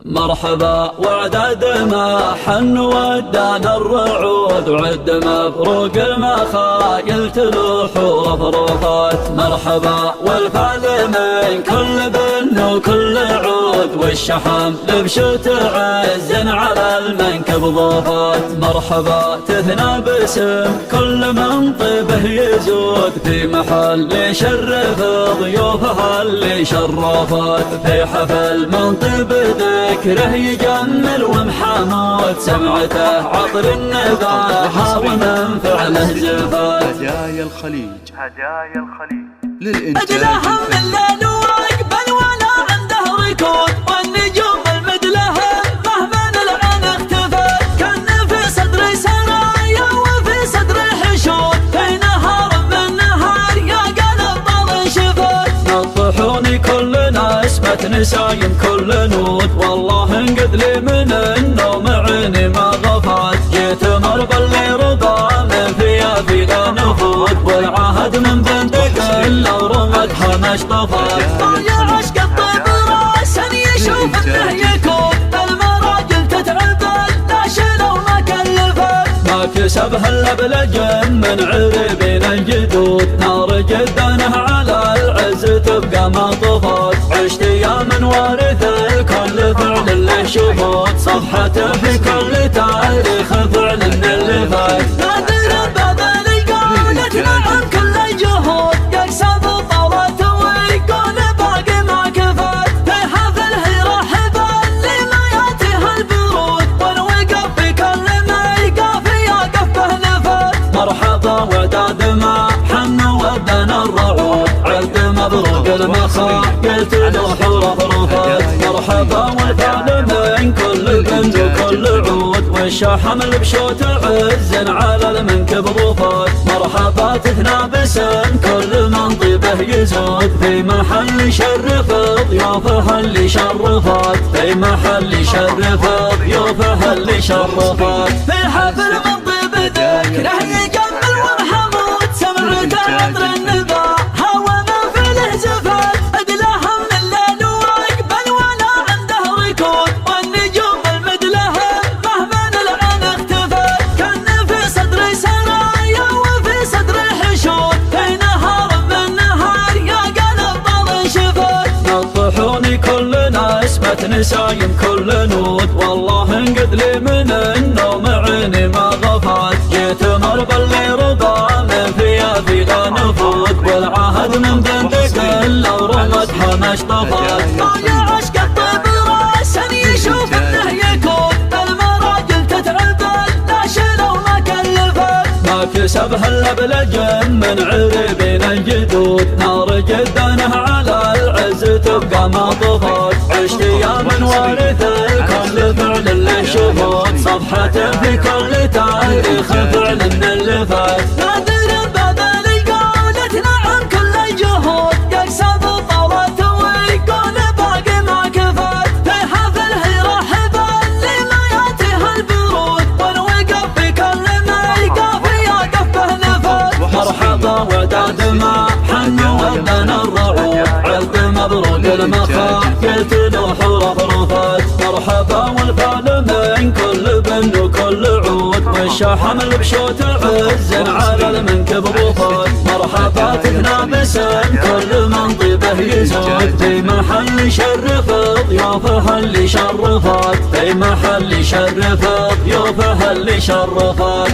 مرحبا وعداد ما حن ودانا الرعود، وعد مبروك المخايل تلوح ورفرفات. مرحبا والفعل من كل بن وكل عود، والشحم لبشوت عز على المنكب ضافات. مرحبا تثنى باسم كل من طيبه يزود، في محل يشرف ضيوفها اللي شرفات. في حفل من طيب ذكره يجمل ومحمود، سمعته عطر النباهة ومن فعله زفات. هدايا الخليج للإنتاج أجلهم الليل وأقبل ولا عنده ركود، والنجوم المدلهم مهما العين اختفت. كان في صدري سرايا وفي صدري حشود، في نهار من نهار يا قلب طال شفت. نطحوني كلنا اسمة نسايم كل نود، والله انقذ لي من النوم عيني ما غفت. جيت مربى اللي رضا من ثيابي لا نفوت، والعهد من بندق لو رمتها ما اشطفت. ضايع عشق الطيب راسا يشوف انه يكون، المراجل تتعب لا شلو ما كلفت. ما كسبها الا بلجم من عربين الجدود، نار جدانه على العز تبقى ما طفت. عشت ايام وارث الكل فعل له شهود، صفحته في كل تاريخ فعل اللي فات. نادر بذل قالت نعم كل جهود، يكسب طولته ويكون باقي ما كفت. في حفله يرحب اللي ما ياتيها البرود، والوقف في كل ما يقف يقف به نفت. مرحبا وعداد ما حن ودنا الرعود، عد مبروك المخايل تلوح ورفرفات. مرحبا والفعل من كل بند وكل عود، والشحم بشوت عز على المنكب ضفات. مرحبا تثنى باسم كل من طيبه يزود، في محل يشرف ضيوفها اللي شرفات. في محل يشرف ضيوفها اللي شرفات. في حفل من طيب ذكره يجمل ومحمود، سمعته عطر النباهة ومن فعله زفات. أدلهم الليل وأقبل ولا عنده ركود، والنجوم المدلهم مهما العين اختفت. كان في صدري سرايا وفي صدري حشود، في نهار من نهار يا قلب طال شفت. نطحوني كلنا اسمة نسايم كل نود، والله انقذ لي من النوم عيني ما غفت. جيت مربى اللي رضا من ثيابي لا نفوت، والعهد من بندق لو رمتها ما اشطفت. ضايع عشق الطيب راسا يشوف انه يكون، المراجل تتعب لا شلو ما كلفت. ما كسبها الا بلجم من عربين الجدود، نار جدانه على العز تبقى ما طفت. عشت ايام وارث الكل فعل له شهود، صفحته في كل تاريخ فعل اللي فات. نادر بذل قالت نعم كل جهود، يكسب طولته ويكون باقي ما كفت. في حفله يرحب اللي ما ياتيها البرود، والوقف في كل ما يقف يقف به نفت. مرحبا وعداد ما حن ودنا الرعود، عد مبروك المخايل تلوح ورفرفات. مرحبا والفعل من كل بن وكل عود، والشحم بشوت عز على المنكب ضفات. مرحبا تثنى باسم كل من طيبه يزود، في محل يشرف ضيوفها اللي شرفات. في محل يشرف ضيوفها اللي شرفات.